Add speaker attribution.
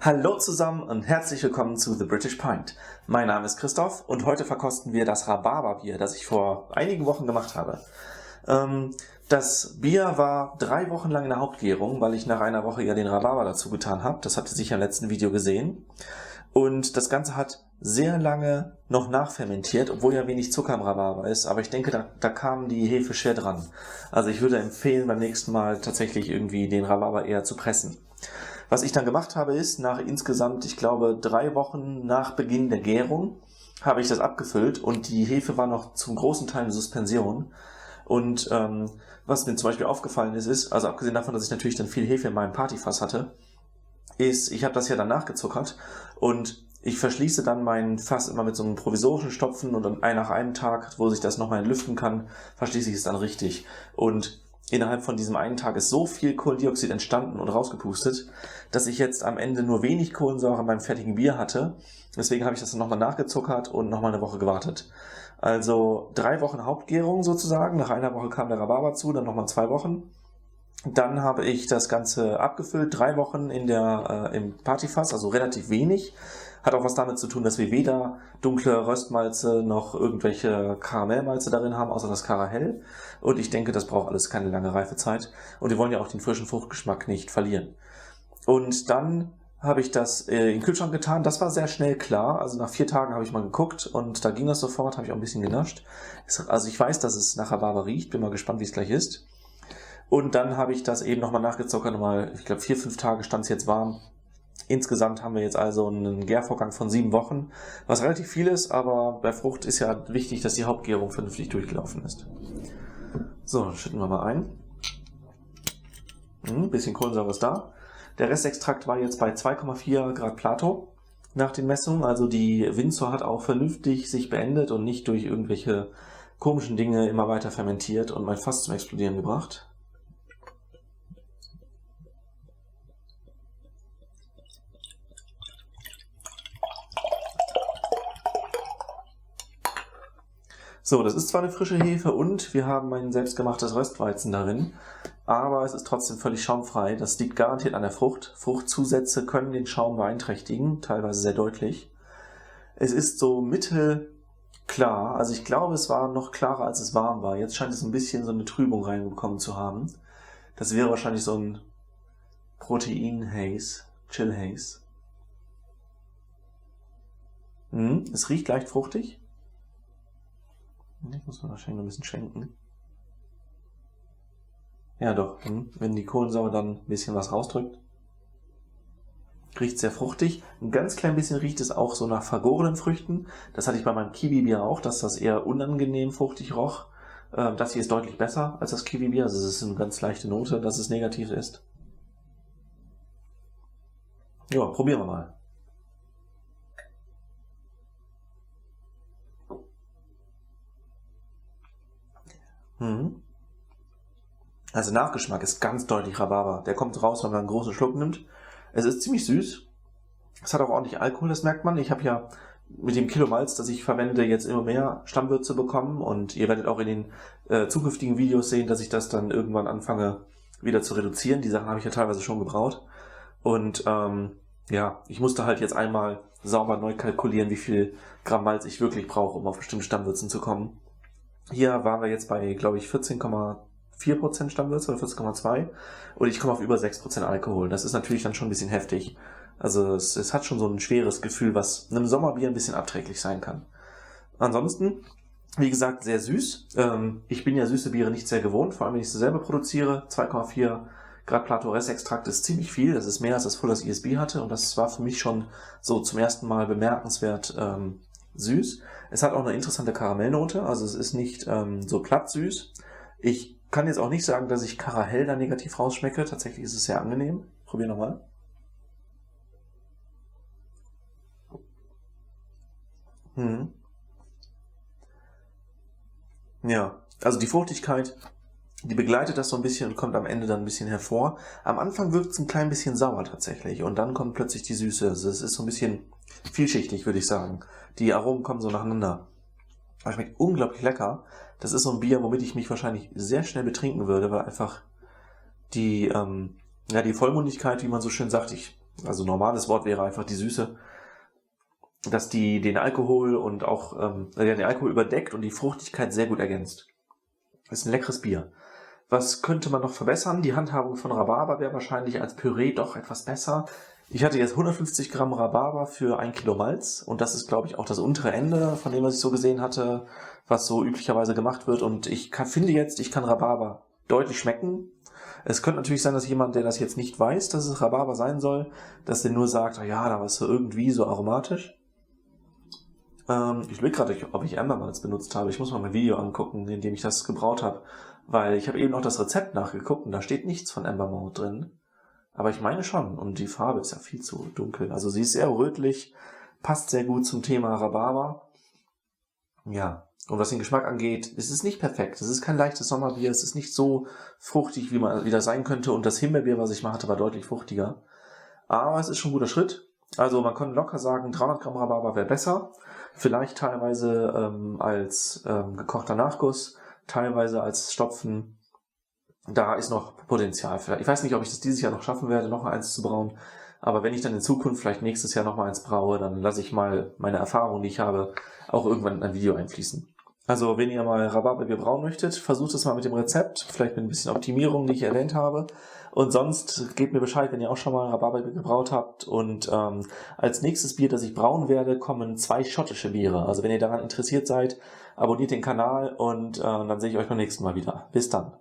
Speaker 1: Hallo zusammen und herzlich willkommen zu The British Pint. Mein Name ist Christoph und heute verkosten wir das Rhabarberbier, das ich vor einigen Wochen gemacht habe. Das Bier war 3 Wochen lang in der Hauptgärung, weil ich nach einer Woche ja den Rhabarber dazu getan habe. Das habt ihr sicher im letzten Video gesehen. Und das Ganze hat sehr lange noch nachfermentiert, obwohl ja wenig Zucker im Rhabarber ist. Aber ich denke, da kam die Hefe schwer dran. Also ich würde empfehlen, beim nächsten Mal tatsächlich irgendwie den Rhabarber eher zu pressen. Was ich dann gemacht habe, ist, nach insgesamt, ich glaube, 3 Wochen nach Beginn der Gärung, habe ich das abgefüllt und die Hefe war noch zum großen Teil in Suspension. Und was mir zum Beispiel aufgefallen ist, also abgesehen davon, dass ich natürlich dann viel Hefe in meinem Partyfass hatte, ist, ich habe das ja dann nachgezuckert und ich verschließe dann mein Fass immer mit so einem provisorischen Stopfen und dann nach einem Tag, wo sich das nochmal entlüften kann, verschließe ich es dann richtig. Und innerhalb von diesem einen Tag ist so viel Kohlendioxid entstanden und rausgepustet, dass ich jetzt am Ende nur wenig Kohlensäure in meinem fertigen Bier hatte. Deswegen habe ich das dann nochmal nachgezuckert und nochmal eine Woche gewartet. Also 3 Wochen Hauptgärung sozusagen. Nach einer Woche kam der Rhabarber zu, dann nochmal 2 Wochen. Dann habe ich das Ganze abgefüllt, 3 Wochen im Partyfass, also relativ wenig. Hat auch was damit zu tun, dass wir weder dunkle Röstmalze noch irgendwelche Karamellmalze darin haben, außer das Karamell. Und ich denke, das braucht alles keine lange Reifezeit. Und wir wollen ja auch den frischen Fruchtgeschmack nicht verlieren. Und dann habe ich das in den Kühlschrank getan. Das war sehr schnell klar. Also nach 4 Tagen habe ich mal geguckt und da ging das sofort, habe ich auch ein bisschen genascht. Also ich weiß, dass es nach Rhabarber riecht. Bin mal gespannt, wie es gleich ist. Und dann habe ich das eben nochmal nachgezuckert. Ich glaube 4, 5 Tage stand es jetzt warm. Insgesamt haben wir jetzt also einen Gärvorgang von 7 Wochen, was relativ viel ist, aber bei Frucht ist ja wichtig, dass die Hauptgärung vernünftig durchgelaufen ist. So, dann schütten wir mal ein. Ein bisschen Kohlensäure ist da. Der Restextrakt war jetzt bei 2,4 Grad Plato nach den Messungen. Also die Winzer hat auch vernünftig sich beendet und nicht durch irgendwelche komischen Dinge immer weiter fermentiert und mein Fass zum Explodieren gebracht. So, das ist zwar eine frische Hefe und wir haben ein selbstgemachtes Röstweizen darin, aber es ist trotzdem völlig schaumfrei. Das liegt garantiert an der Frucht. Fruchtzusätze können den Schaum beeinträchtigen, teilweise sehr deutlich. Es ist so mittelklar, also ich glaube, es war noch klarer, als es warm war. Jetzt scheint es ein bisschen so eine Trübung reinbekommen zu haben. Das wäre wahrscheinlich so ein Protein-Haze, Chill-Haze. Es riecht leicht fruchtig. Ich muss mal wahrscheinlich noch ein bisschen schwenken. Ja doch, wenn die Kohlensäure dann ein bisschen was rausdrückt. Riecht sehr fruchtig. Ein ganz klein bisschen riecht es auch so nach vergorenen Früchten. Das hatte ich bei meinem Kiwi-Bier auch, dass das eher unangenehm fruchtig roch. Das hier ist deutlich besser als das Kiwi-Bier. Also es ist eine ganz leichte Note, dass es negativ ist. Ja, probieren wir mal. Also Nachgeschmack ist ganz deutlich Rhabarber. Der kommt raus, wenn man einen großen Schluck nimmt. Es ist ziemlich süß. Es hat auch ordentlich Alkohol, das merkt man. Ich habe ja mit dem Kilo Malz, das ich verwende, jetzt immer mehr Stammwürze bekommen. Und ihr werdet auch in den zukünftigen Videos sehen, dass ich das dann irgendwann anfange wieder zu reduzieren. Die Sachen habe ich ja teilweise schon gebraut. Und ja, ich musste halt jetzt einmal sauber neu kalkulieren, wie viel Gramm Malz ich wirklich brauche, um auf bestimmte Stammwürzen zu kommen. Hier waren wir jetzt bei, glaube ich, 14,4% Stammwürze oder 14,2 und ich komme auf über 6% Alkohol. Das ist natürlich dann schon ein bisschen heftig. Also es hat schon so ein schweres Gefühl, was einem Sommerbier ein bisschen abträglich sein kann. Ansonsten, wie gesagt, sehr süß. Ich bin ja süße Biere nicht sehr gewohnt, vor allem wenn ich sie selber produziere. 2,4 Grad Plato Restextrakt ist ziemlich viel. Das ist mehr als das Fuller's ESB hatte und das war für mich schon so zum ersten Mal bemerkenswert süß. Es hat auch eine interessante Karamellnote, also es ist nicht so platt süß. Ich kann jetzt auch nicht sagen, dass ich Karamell da negativ rausschmecke. Tatsächlich ist es sehr angenehm. Probier nochmal. Ja, also die Fruchtigkeit, die begleitet das so ein bisschen und kommt am Ende dann ein bisschen hervor. Am Anfang wirkt es ein klein bisschen sauer tatsächlich und dann kommt plötzlich die Süße. Also es ist so ein bisschen vielschichtig, würde ich sagen. Die Aromen kommen so nacheinander. Aber schmeckt unglaublich lecker. Das ist so ein Bier, womit ich mich wahrscheinlich sehr schnell betrinken würde, weil einfach die Vollmundigkeit, wie man so schön sagt, also normales Wort wäre einfach die Süße, dass die den Alkohol und auch den Alkohol überdeckt und die Fruchtigkeit sehr gut ergänzt. Ist ein leckeres Bier. Was könnte man noch verbessern? Die Handhabung von Rhabarber wäre wahrscheinlich als Püree doch etwas besser. Ich hatte jetzt 150 Gramm Rhabarber für 1 Kilo Malz und das ist, glaube ich, auch das untere Ende von dem, was ich so gesehen hatte, was so üblicherweise gemacht wird. Und ich finde jetzt, ich kann Rhabarber deutlich schmecken. Es könnte natürlich sein, dass jemand, der das jetzt nicht weiß, dass es Rhabarber sein soll, dass der nur sagt, ja, da war es so irgendwie so aromatisch. Ich überlege gerade, ob ich Ambermalz benutzt habe. Ich muss mal mein Video angucken, in dem ich das gebraut habe. Weil ich habe eben noch das Rezept nachgeguckt und da steht nichts von Ambermalt drin. Aber ich meine schon. Und die Farbe ist ja viel zu dunkel. Also sie ist sehr rötlich, passt sehr gut zum Thema Rhabarber. Ja, und was den Geschmack angeht, ist es nicht perfekt. Es ist kein leichtes Sommerbier. Es ist nicht so fruchtig, wie das sein könnte. Und das Himbeerbier, was ich mal hatte, war deutlich fruchtiger. Aber es ist schon ein guter Schritt. Also man kann locker sagen, 300 Gramm Rhabarber wäre besser. Vielleicht teilweise als gekochter Nachguss, teilweise als Stopfen. Da ist noch Potenzial. Ich weiß nicht, ob ich das dieses Jahr noch schaffen werde, noch eins zu brauen. Aber wenn ich dann in Zukunft vielleicht nächstes Jahr noch mal eins braue, dann lasse ich mal meine Erfahrungen, die ich habe, auch irgendwann in ein Video einfließen. Also wenn ihr mal Rhabarberbier brauen möchtet, versucht es mal mit dem Rezept, vielleicht mit ein bisschen Optimierung, die ich erwähnt habe. Und sonst gebt mir Bescheid, wenn ihr auch schon mal Rhabarberbier gebraut habt. Und als nächstes Bier, das ich brauen werde, kommen 2 schottische Biere. Also wenn ihr daran interessiert seid, abonniert den Kanal und dann sehe ich euch beim nächsten Mal wieder. Bis dann.